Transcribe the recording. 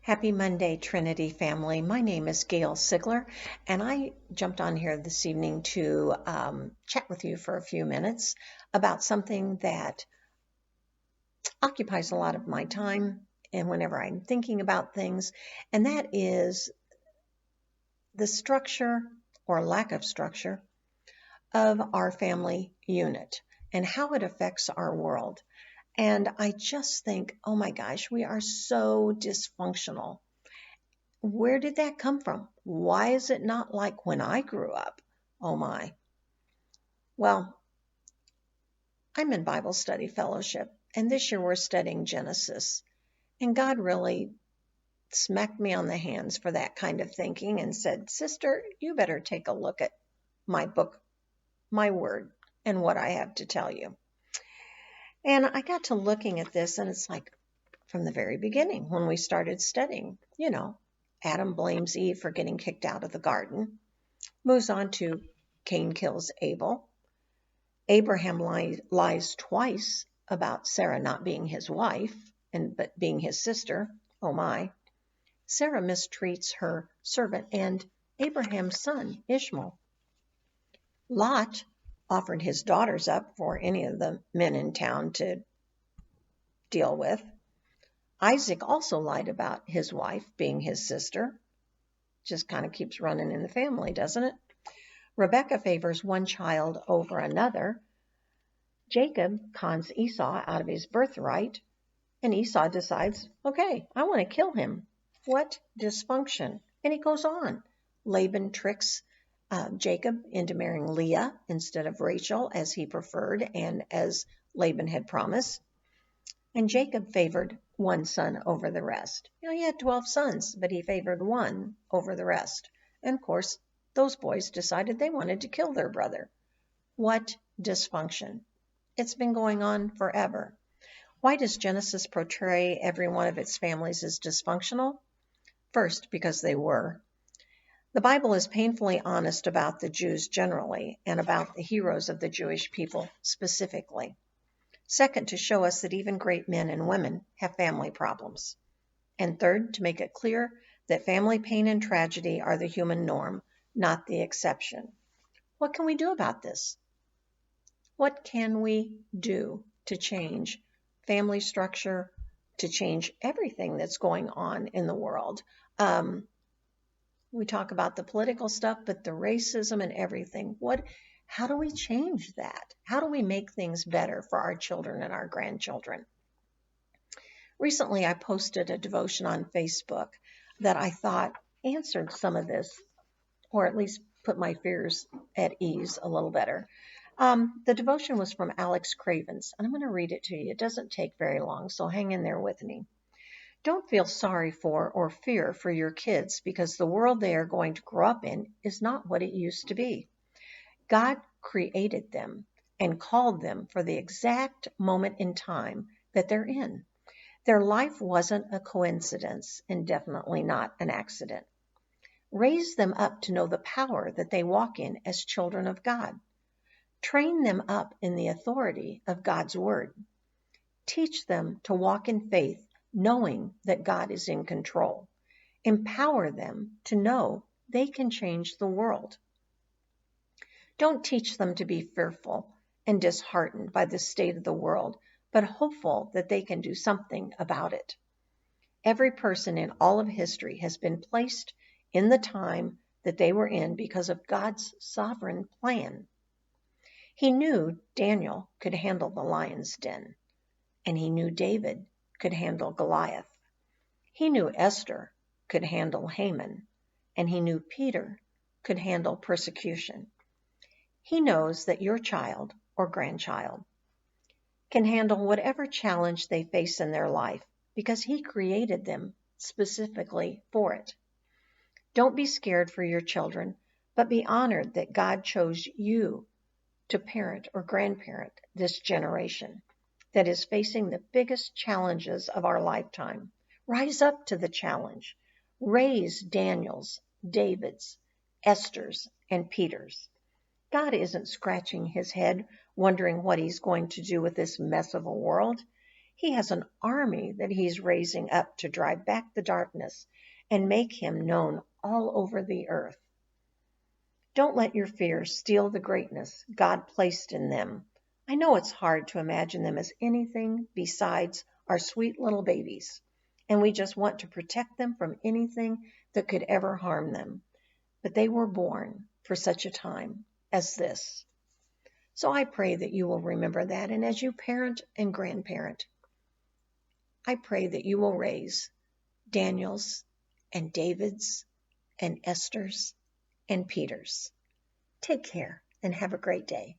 Happy Monday, Trinity family. My name is Gail Sigler, and I jumped on here this evening to chat with you for a few minutes about something that occupies a lot of my time and whenever I'm thinking about things, and that is the structure or lack of structure of our family unit and how it affects our world. And I just think, oh my gosh, we are so dysfunctional. Where did that come from? Why is it not like when I grew up? Oh my. Well, I'm in Bible study fellowship, and this year we're studying Genesis. And God really smacked me on the hands for that kind of thinking and said, Sister, you better take a look at my book, my word, and what I have to tell you. And I got to looking at this, and it's like from the very beginning when we started studying, Adam blames Eve for getting kicked out of the garden. Moves on to Cain kills Abel. Abraham lies twice about Sarah not being his wife, but being his sister. Oh my. Sarah mistreats her servant and Abraham's son, Ishmael. Lot offered his daughters up for any of the men in town to deal with. Isaac also lied about his wife being his sister. Just kind of keeps running in the family, doesn't it? Rebecca favors one child over another. Jacob cons Esau out of his birthright, and Esau decides, okay, I want to kill him. What dysfunction? And he goes on. Laban tricks Jacob into marrying Leah instead of Rachel as he preferred and as Laban had promised. And Jacob favored one son over the rest. He had 12 sons, but he favored one over the rest. And of course, those boys decided they wanted to kill their brother. What dysfunction? It's been going on forever. Why does Genesis portray every one of its families as dysfunctional? First, because they were. The Bible is painfully honest about the Jews generally and about the heroes of the Jewish people specifically. Second, to show us that even great men and women have family problems. And third, to make it clear that family pain and tragedy are the human norm, not the exception. What can we do about this? What can we do to change family structure, to change everything that's going on in the world? We talk about the political stuff, but the racism and everything. How do we change that? How do we make things better for our children and our grandchildren? Recently, I posted a devotion on Facebook that I thought answered some of this, or at least put my fears at ease a little better. The devotion was from Alex Cravens, and I'm going to read it to you. It doesn't take very long, so hang in there with me. Don't feel sorry for or fear for your kids because the world they are going to grow up in is not what it used to be. God created them and called them for the exact moment in time that they're in. Their life wasn't a coincidence and definitely not an accident. Raise them up to know the power that they walk in as children of God. Train them up in the authority of God's word. Teach them to walk in faith, knowing that God is in control. Empower them to know they can change the world. Don't teach them to be fearful and disheartened by the state of the world, but hopeful that they can do something about it. Every person in all of history has been placed in the time that they were in because of God's sovereign plan. He knew Daniel could handle the lion's den, and he knew David could handle Goliath. He knew Esther could handle Haman, and he knew Peter could handle persecution. He knows that your child or grandchild can handle whatever challenge they face in their life because he created them specifically for it. Don't be scared for your children, but be honored that God chose you to parent or grandparent this generation that is facing the biggest challenges of our lifetime. Rise up to the challenge. Raise Daniels, Davids, Esthers, and Peters. God isn't scratching his head wondering what he's going to do with this mess of a world. He has an army that he's raising up to drive back the darkness and make him known all over the earth. Don't let your fears steal the greatness God placed in them. I know it's hard to imagine them as anything besides our sweet little babies, and we just want to protect them from anything that could ever harm them. But they were born for such a time as this. So I pray that you will remember that, and as you parent and grandparent, I pray that you will raise Daniels and Davids and Esthers and Peters. Take care and have a great day.